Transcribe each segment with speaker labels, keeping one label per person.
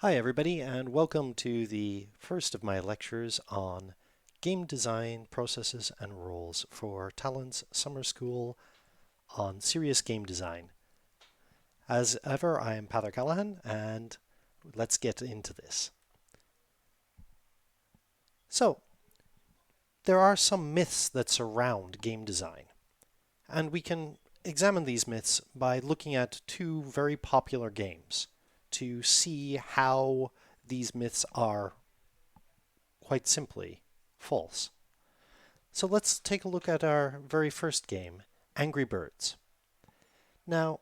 Speaker 1: Hi everybody, and welcome to the first of my lectures on game design processes and rules for Tallinn's Summer School on serious game design. As ever, I am Peadar Callahan, and let's get into this. So, there are some myths that surround game design, and we can examine these myths by looking at two very popular games to see how these myths are quite simply false. So let's take a look at our very first game, Angry Birds. Now,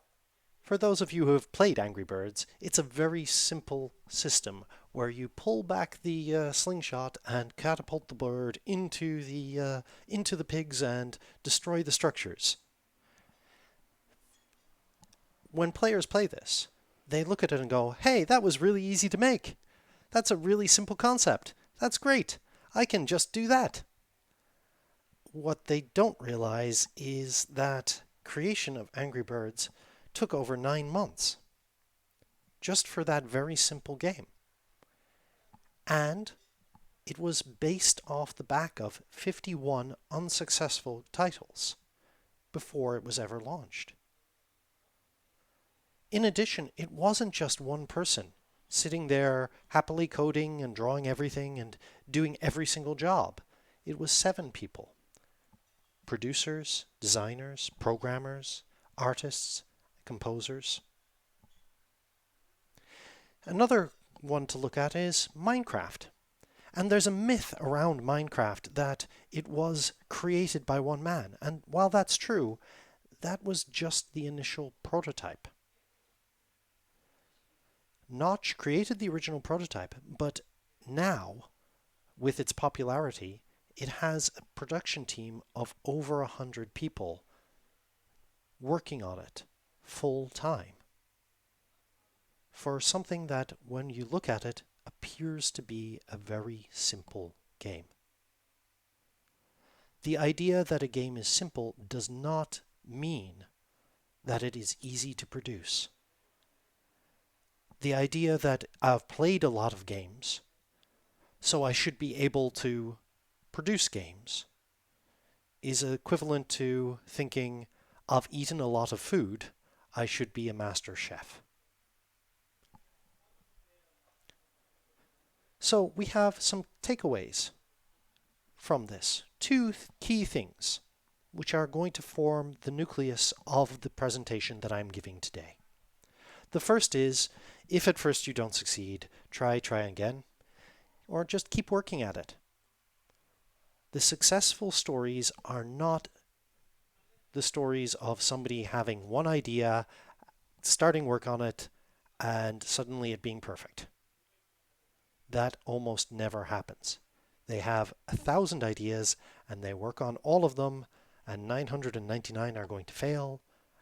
Speaker 1: for those of you who have played Angry Birds, it's a very simple system where you pull back the slingshot and catapult the bird into the pigs and destroy the structures. When players play this, they look at it and go, "Hey, that was really easy to make. That's a really simple concept. That's great. I can just do that." What they don't realize is that creation of Angry Birds took over 9 months just for that very simple game. And it was based off the back of 51 unsuccessful titles before it was ever launched. In addition, it wasn't just one person sitting there happily coding and drawing everything and doing every single job. It was 7 people. Producers, designers, programmers, artists, composers. Another one to look at is Minecraft. And there's a myth around Minecraft that it was created by one man. And while that's true, that was just the initial prototype. Notch created the original prototype, but now, with its popularity, it has a production team of over 100 people working on it full time for something that, when you look at it, appears to be a very simple game. The idea that a game is simple does not mean that it is easy to produce. The idea that I've played a lot of games, so I should be able to produce games, is equivalent to thinking I've eaten a lot of food, I should be a master chef. So we have some takeaways from this. Two key things which are going to form the nucleus of the presentation that I'm giving today. The first is, if at first you don't succeed, try again, or just keep working at it. The successful stories are not the stories of somebody having one idea, starting work on it, and suddenly it being perfect. That almost never happens. They have 1,000 ideas and they work on all of them, and 999 are going to fail,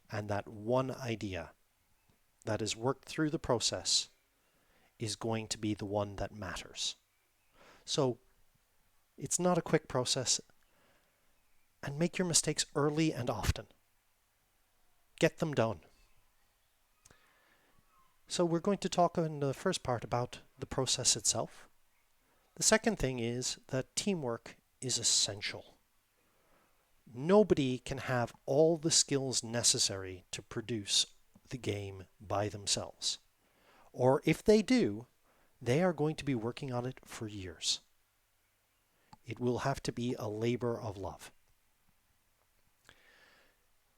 Speaker 1: and that one idea that is worked through the process is going to be the one that matters. So it's not a quick process, and make your mistakes early and often. Get them done. So we're going to talk in the first part about the process itself. The second thing is that teamwork is essential. Nobody can have all the skills necessary to produce the game by themselves. Or if they do, they are going to be working on it for years. It will have to be a labor of love.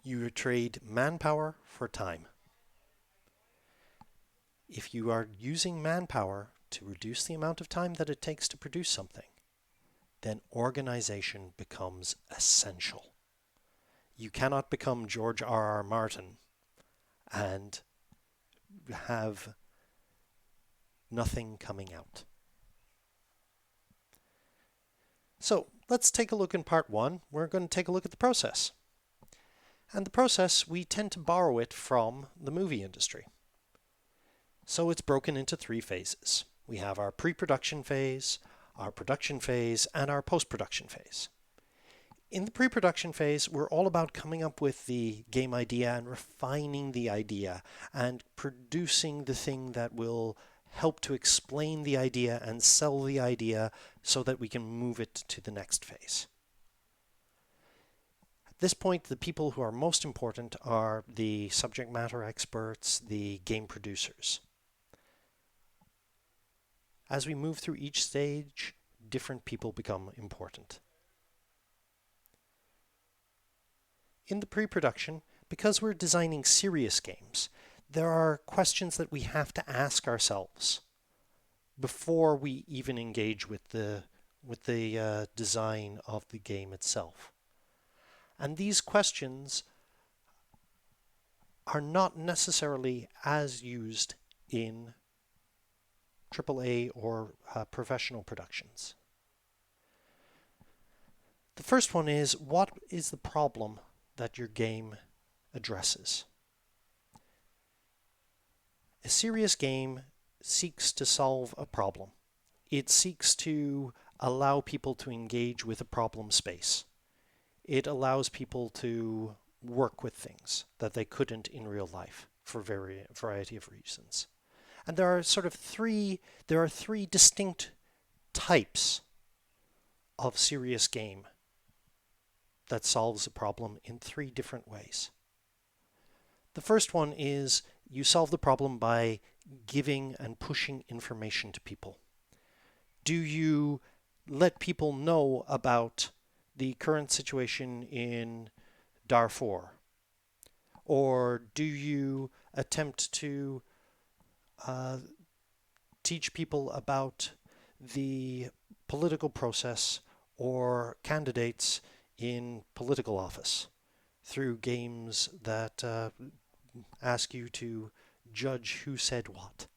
Speaker 1: You trade manpower for time. If you are using manpower to reduce the amount of time that it takes to produce something, then organization becomes essential. You cannot become George R.R. Martin and have nothing coming out. So let's take a look in part 1. We're going to take a look at the process. And the process, we tend to borrow it from the movie industry. So it's broken into 3 phases. We have our pre-production phase, our production phase, and our post-production phase. In the pre-production phase, we're all about coming up with the game idea and refining the idea and producing the thing that will help to explain the idea and sell the idea so that we can move it to the next phase. At this point, the people who are most important are the subject matter experts, the game producers. As we move through each stage, different people become important. In the pre-production, because we're designing serious games, there are questions that we have to ask ourselves before we even engage with the design of the game itself. And these questions are not necessarily as used in AAA or professional productions. The first one is, what is the problem that your game addresses? A serious game seeks to solve a problem. It seeks to allow people to engage with a problem space. It allows people to work with things that they couldn't in real life for a variety of reasons. And there are three distinct types of serious game that solves a problem in three different ways. The first one is you solve the problem by giving and pushing information to people. Do you let people know about the current situation in Darfur? Or do you attempt to teach people about the political process or candidates in political office through games that ask you to judge who said what?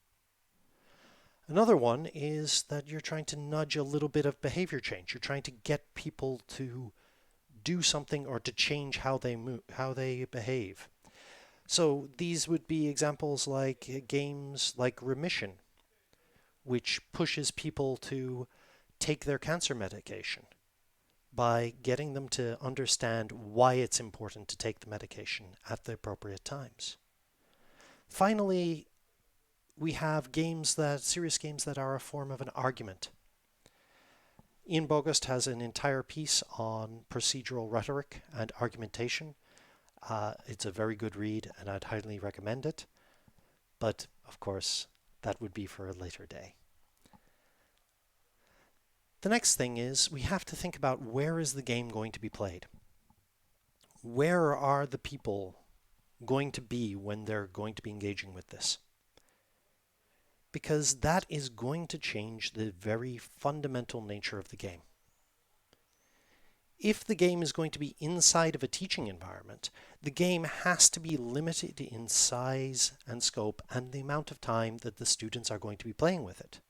Speaker 1: Another one is that you're trying to nudge a little bit of behavior change. You're trying to get people to do something or to change how they behave. So these would be examples like games like Remission, which pushes people to take their cancer medication by getting them to understand why it's important to take the medication at the appropriate times. Finally, we have serious games that are a form of an argument. Ian Bogost has an entire piece on procedural rhetoric and argumentation. It's a very good read, and I'd highly recommend it. But, of course, that would be for a later day. The next thing is we have to think about, where is the game going to be played? Where are the people going to be when they're going to be engaging with this? Because that is going to change the very fundamental nature of the game. If the game is going to be inside of a teaching environment, the game has to be limited in size and scope and the amount of time that the students are going to be playing with it.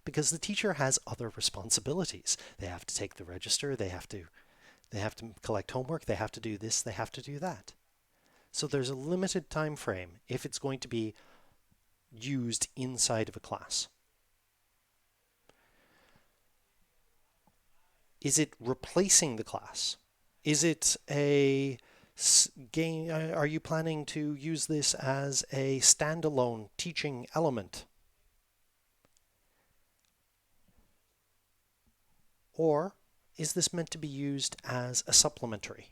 Speaker 1: Because the teacher has other responsibilities. They have to take the register, they have to collect homework, they have to do this, they have to do that. So there's a limited time frame if it's going to be used inside of a class. Is it replacing the class? Is it a game? Are you planning to use this as a standalone teaching element? Or is this meant to be used as a supplementary?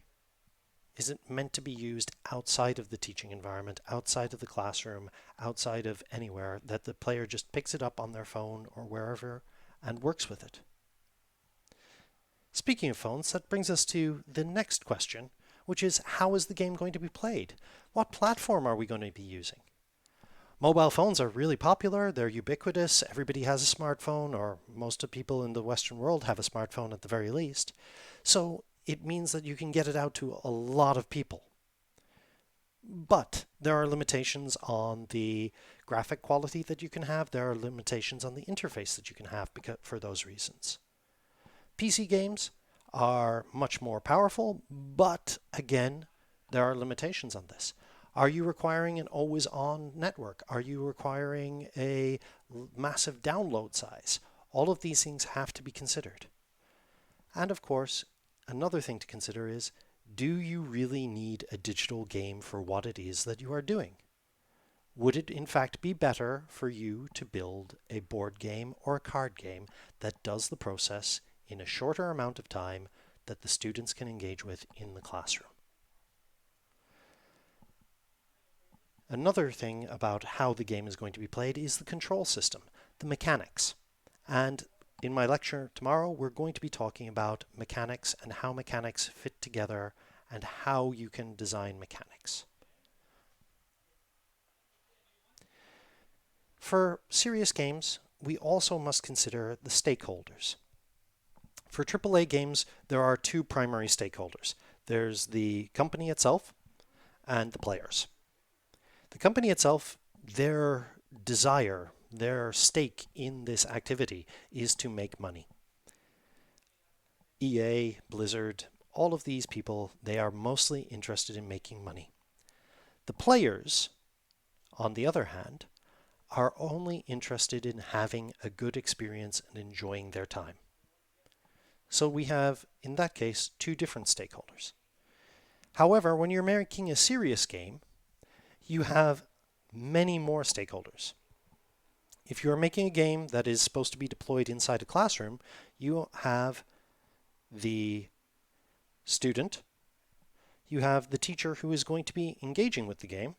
Speaker 1: Is it meant to be used outside of the teaching environment, outside of the classroom, outside of anywhere, that the player just picks it up on their phone or wherever and works with it? Speaking of phones, that brings us to the next question, which is, how is the game going to be played? What platform are we going to be using? Mobile phones are really popular. They're ubiquitous. Everybody has a smartphone, or most of the people in the Western world have a smartphone at the very least. So it means that you can get it out to a lot of people. But there are limitations on the graphic quality that you can have. There are limitations on the interface that you can have for those reasons. PC games are much more powerful, but again, there are limitations on this. Are you requiring an always-on network? Are you requiring a massive download size? All of these things have to be considered. And of course, another thing to consider is, do you really need a digital game for what it is that you are doing? Would it in fact be better for you to build a board game or a card game that does the process in a shorter amount of time that the students can engage with in the classroom? Another thing about how the game is going to be played is the control system, the mechanics. And in my lecture tomorrow, we're going to be talking about mechanics and how mechanics fit together and how you can design mechanics. For serious games, we also must consider the stakeholders. For AAA games, there are two primary stakeholders. There's the company itself and the players. The company itself, their desire, their stake in this activity is to make money. EA, Blizzard, all of these people, they are mostly interested in making money. The players, on the other hand, are only interested in having a good experience and enjoying their time. So we have, in that case, two different stakeholders. However, when you're making a serious game, you have many more stakeholders. If you're making a game that is supposed to be deployed inside a classroom, you have the student, you have the teacher who is going to be engaging with the game,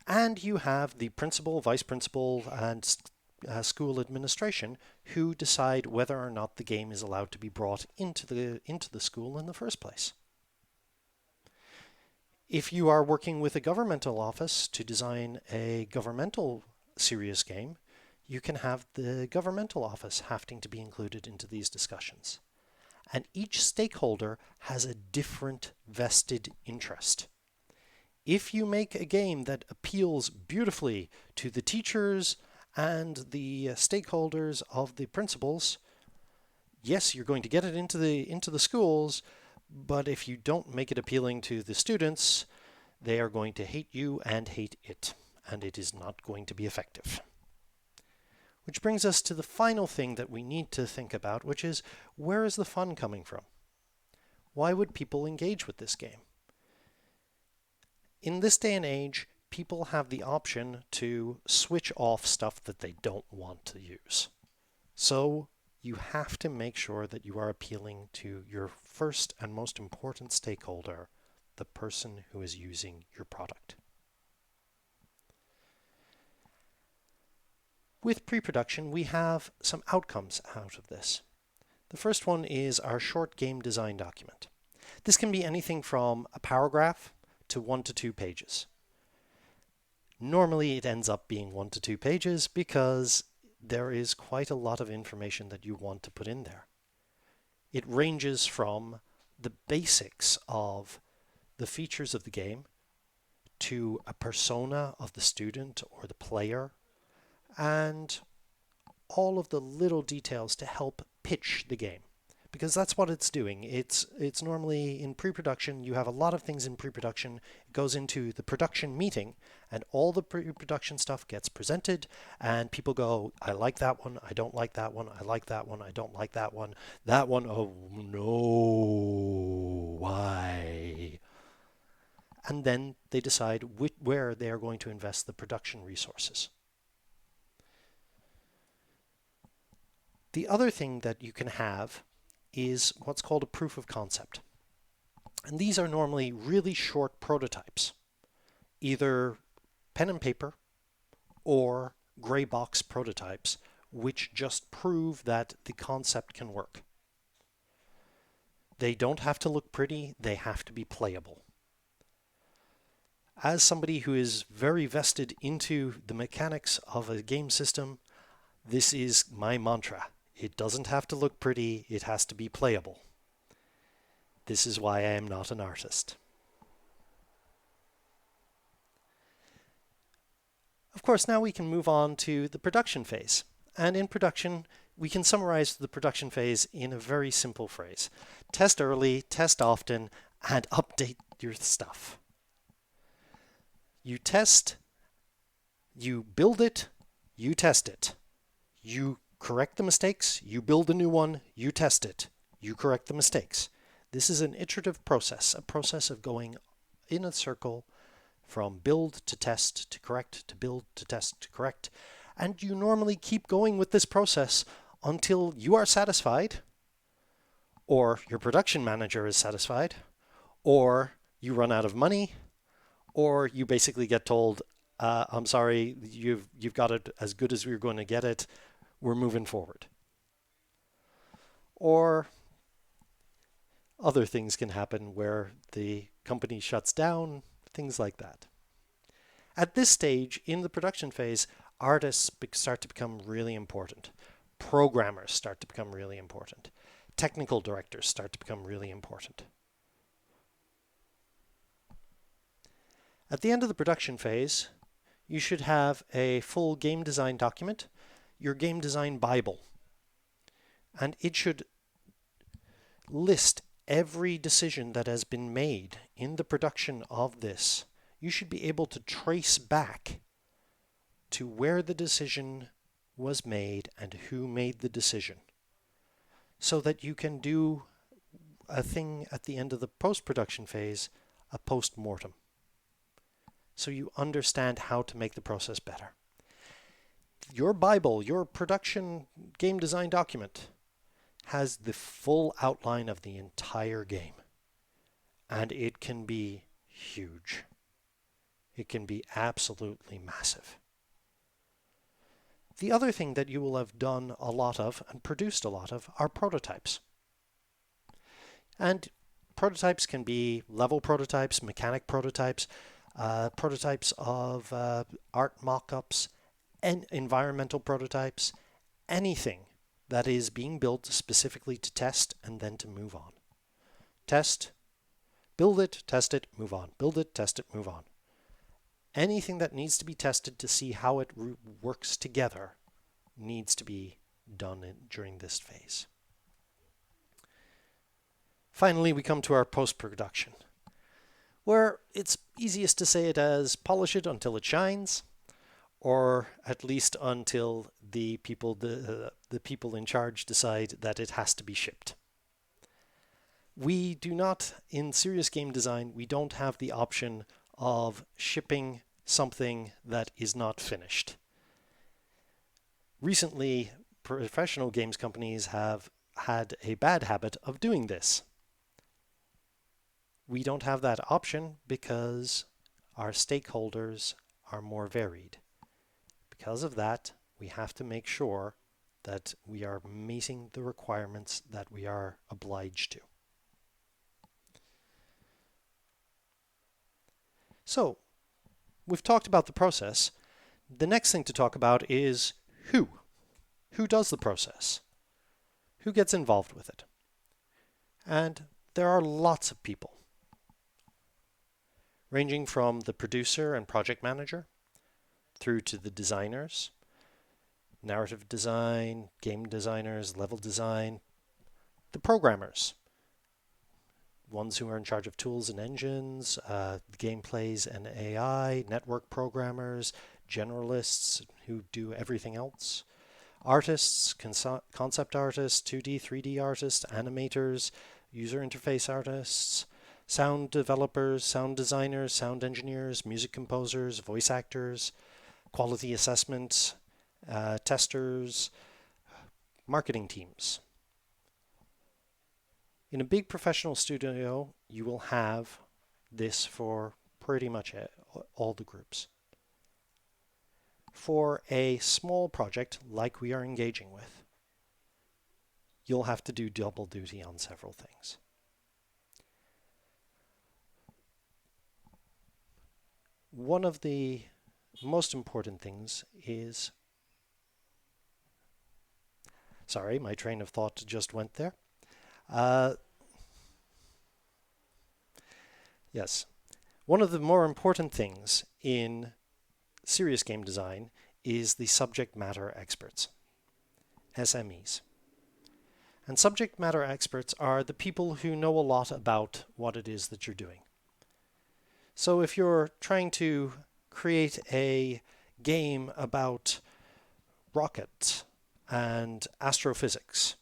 Speaker 1: and you have the principal, vice principal, and school administration who decide whether or not the game is allowed to be brought into the school in the first place. If you are working with a governmental office to design a governmental serious game, you can have the governmental office having to be included into these discussions. And each stakeholder has a different vested interest. If you make a game that appeals beautifully to the teachers and the stakeholders of the principals, yes, you're going to get it into the schools, but if you don't make it appealing to the students, they are going to hate you and hate it, and it is not going to be effective. Which brings us to the final thing that we need to think about, which is, where is the fun coming from? Why would people engage with this game? In this day and age, people have the option to switch off stuff that they don't want to use. So you have to make sure that you are appealing to your first and most important stakeholder, the person who is using your product. With pre-production, we have some outcomes out of this. The first one is our short game design document. This can be anything from a paragraph to 1 to 2 pages. Normally it ends up being 1 to 2 pages because there is quite a lot of information that you want to put in there. It ranges from the basics of the features of the game to a persona of the student or the player, and all of the little details to help pitch the game. Because that's what it's doing. It's normally in pre-production, you have a lot of things in pre-production. It goes into the production meeting, and all the pre-production stuff gets presented, and people go, I like that one, I don't like that one, I like that one, I don't like that one, oh no, why? And then they decide where they are going to invest the production resources. The other thing that you can have is what's called a proof of concept. And these are normally really short prototypes, either pen and paper or gray box prototypes, which just prove that the concept can work. They don't have to look pretty, they have to be playable. As somebody who is very vested into the mechanics of a game system, this is my mantra. It doesn't have to look pretty, it has to be playable. This is why I am not an artist. Of course, now we can move on to the production phase. And in production, we can summarize the production phase in a very simple phrase. Test early, test often, and update your stuff. You test, you build it, you test it. You correct the mistakes, you build a new one, you test it, you correct the mistakes. This is an iterative process, a process of going in a circle from build to test to correct to build to test to correct. And you normally keep going with this process until you are satisfied, or your production manager is satisfied, or you run out of money, or you basically get told, I'm sorry, you've got it as good as we're going to get it. We're moving forward. Or other things can happen where the company shuts down, things like that. At this stage, in the production phase, artists start to become really important. Programmers start to become really important. Technical directors start to become really important. At the end of the production phase, you should have a full game design document, your game design Bible. And it should list every decision that has been made in the production of this. You should be able to trace back to where the decision was made and who made the decision, so that you can do a thing at the end of the post-production phase, a post-mortem. So you understand how to make the process better. Your Bible, your production game design document, has the full outline of the entire game. And it can be huge. It can be absolutely massive. The other thing that you will have done a lot of and produced a lot of are prototypes. And prototypes can be level prototypes, mechanic prototypes, prototypes of art mock-ups, and environmental prototypes, anything that is being built specifically to test and then to move on. Test, build it, test it, move on. Build it, test it, move on. Anything that needs to be tested to see how it works together needs to be done during this phase. Finally, we come to our post-production, where it's easiest to say it as polish it until it shines, or at least until the people in charge decide that it has to be shipped. We do not, in serious game design, we don't have the option of shipping something that is not finished. Recently, professional games companies have had a bad habit of doing this. We don't have that option because our stakeholders are more varied. Because of that, we have to make sure that we are meeting the requirements that we are obliged to. So, we've talked about the process. The next thing to talk about is who. Who does the process? Who gets involved with it? And there are lots of people, ranging from the producer and project manager, through to the designers, narrative design, game designers, level design, the programmers, ones who are in charge of tools and engines, gameplays and AI, network programmers, generalists who do everything else, artists, concept artists, 2D, 3D artists, animators, user interface artists, sound developers, sound designers, sound engineers, music composers, voice actors, quality assessment, testers, marketing teams. In a big professional studio, you will have this for pretty much all the groups. For a small project like we are engaging with, you'll have to do double duty on several things. One of the most important things is, sorry, my train of thought just went there. Yes, one of the more important things in serious game design is the subject matter experts, SMEs. And subject matter experts are the people who know a lot about what it is that you're doing. So if you're trying to create a game about rockets and astrophysics,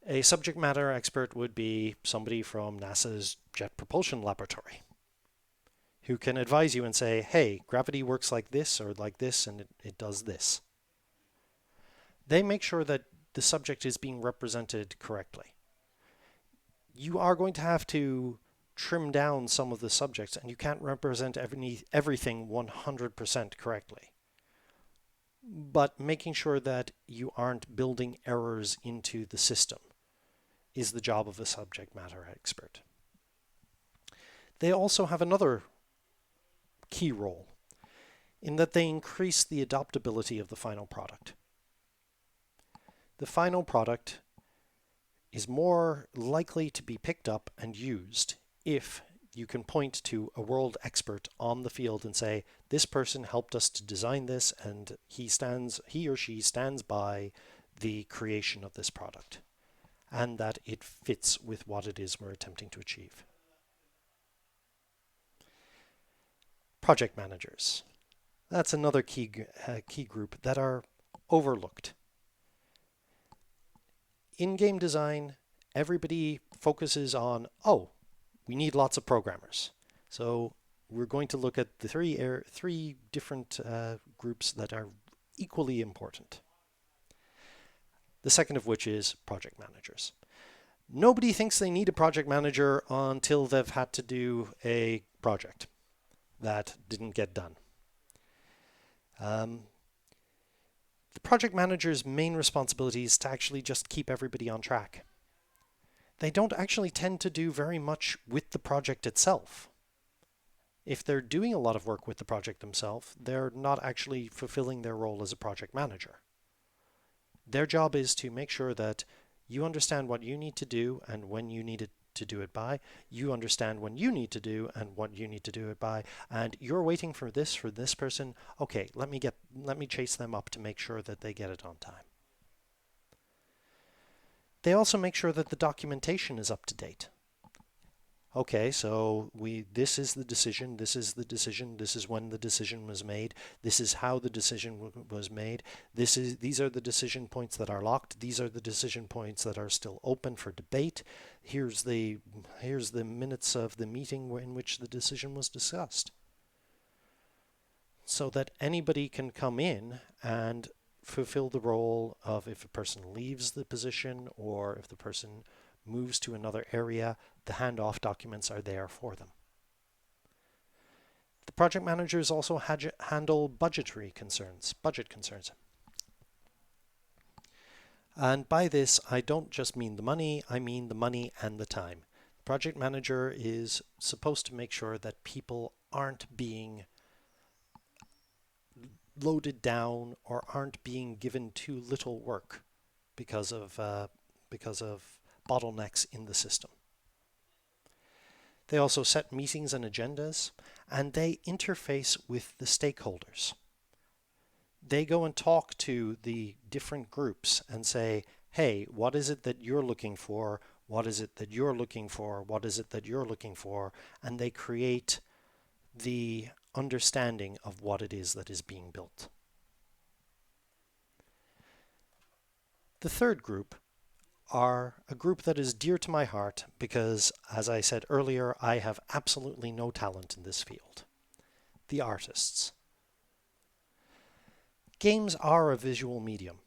Speaker 1: a subject matter expert would be somebody from NASA's Jet Propulsion Laboratory who can advise you and say, hey, gravity works like this or like this, and it does this. They make sure that the subject is being represented correctly. You are going to have to trim down some of the subjects, and you can't represent everything 100% correctly. But making sure that you aren't building errors into the system is the job of a subject matter expert. They also have another key role in that they increase the adaptability of the final product. The final product is more likely to be picked up and used if you can point to a world expert on the field and say, this person helped us to design this, and he or she stands by the creation of this product, and that it fits with what it is we're attempting to achieve. Project managers. That's another key group that are overlooked. In game design, everybody focuses on, oh, we need lots of programmers. So we're going to look at the three different groups that are equally important. The second of which is project managers. Nobody thinks they need a project manager until they've had to do a project that didn't get done. The project manager's main responsibility is to actually just keep everybody on track. They don't actually tend to do very much with the project itself. If they're doing a lot of work with the project themselves, they're not actually fulfilling their role as a project manager. Their job is to make sure that you understand what you need to do and when you need it to do it by. You understand when you need to do and what you need to do it by. And you're waiting for this person. Okay, let me chase them up to make sure that they get it on time. They also make sure that the documentation is up to date. Okay, so this is the decision, this is when the decision was made, this is how the decision was made, these are the decision points that are locked, these are the decision points that are still open for debate, here's the minutes of the meeting in which the decision was discussed. So that anybody can come in and fulfill the role of, if a person leaves the position or if the person moves to another area, the handoff documents are there for them. The project managers also handle budget concerns. And by this, I don't just mean the money, I mean the money and the time. The project manager is supposed to make sure that people aren't being loaded down or aren't being given too little work because of bottlenecks in the system. They also set meetings and agendas, and they interface with the stakeholders. They go and talk to the different groups and say, hey, what is it that you're looking for? What is it that you're looking for? What is it that you're looking for? And they create the understanding of what it is that is being built. The third group are a group that is dear to my heart because, as I said earlier, I have absolutely no talent in this field. The artists. Games are a visual medium.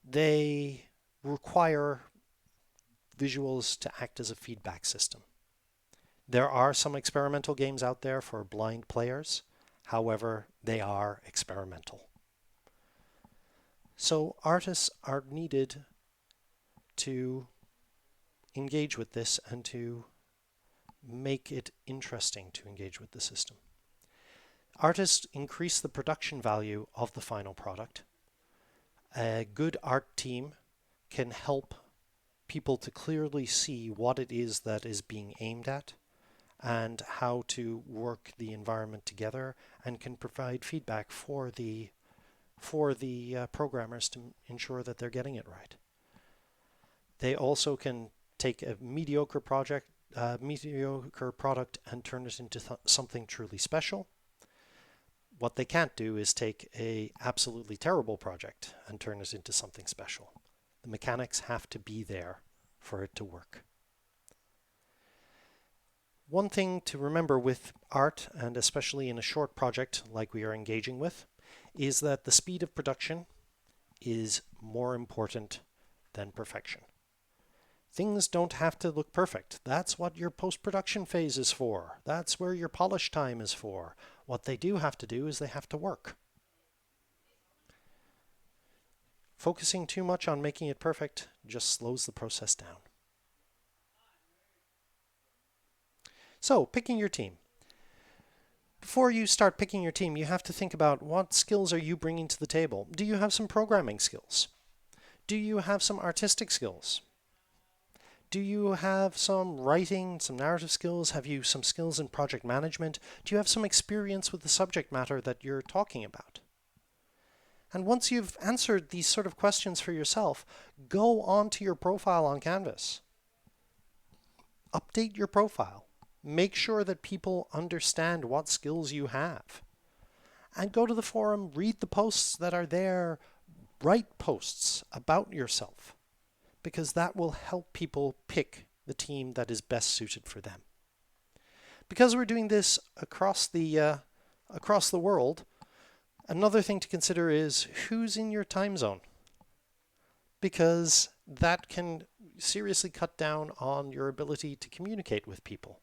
Speaker 1: They require visuals to act as a feedback system. There are some experimental games out there for blind players. However, they are experimental. So artists are needed to engage with this and to make it interesting to engage with the system. Artists increase the production value of the final product. A good art team can help people to clearly see what it is that is being aimed at and how to work the environment together, and can provide feedback for the programmers to ensure that they're getting it right. They also can take a mediocre product and turn it into something truly special. What they can't do is take a absolutely terrible project and turn it into something special. The mechanics have to be there for it to work. One thing to remember with art, and especially in a short project like we are engaging with, is that the speed of production is more important than perfection. Things don't have to look perfect. That's what your post-production phase is for. That's where your polish time is for. What they do have to do is they have to work. Focusing too much on making it perfect just slows the process down. So, picking your team. Before you start picking your team, you have to think about what skills are you bringing to the table. Do you have some programming skills? Do you have some artistic skills? Do you have some writing, some narrative skills? Have you some skills in project management? Do you have some experience with the subject matter that you're talking about? And once you've answered these sort of questions for yourself, go on to your profile on Canvas. Update your profile. Make sure that people understand what skills you have. And go to the forum, read the posts that are there, write posts about yourself, because that will help people pick the team that is best suited for them. Because we're doing this across the world, another thing to consider is who's in your time zone, because that can seriously cut down on your ability to communicate with people.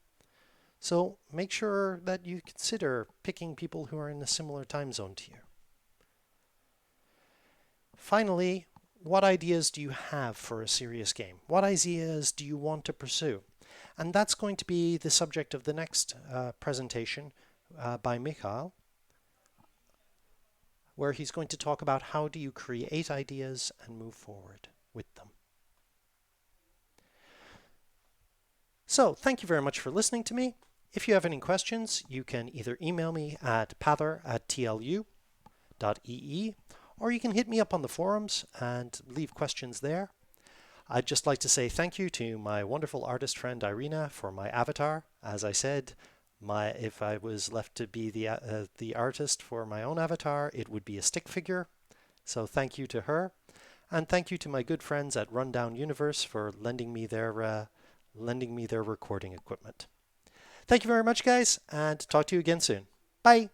Speaker 1: So make sure that you consider picking people who are in a similar time zone to you. Finally, what ideas do you have for a serious game? What ideas do you want to pursue? And that's going to be the subject of the next presentation by Mikhail, where he's going to talk about how do you create ideas and move forward with them. So, thank you very much for listening to me. If you have any questions, you can either email me at pather@tlu.ee, or you can hit me up on the forums and leave questions there. I'd just like to say thank you to my wonderful artist friend Irina for my avatar. As I said, if I was left to be the artist for my own avatar, it would be a stick figure. So thank you to her. And thank you to my good friends at Rundown Universe for lending me their recording equipment. Thank you very much, guys, and talk to you again soon. Bye.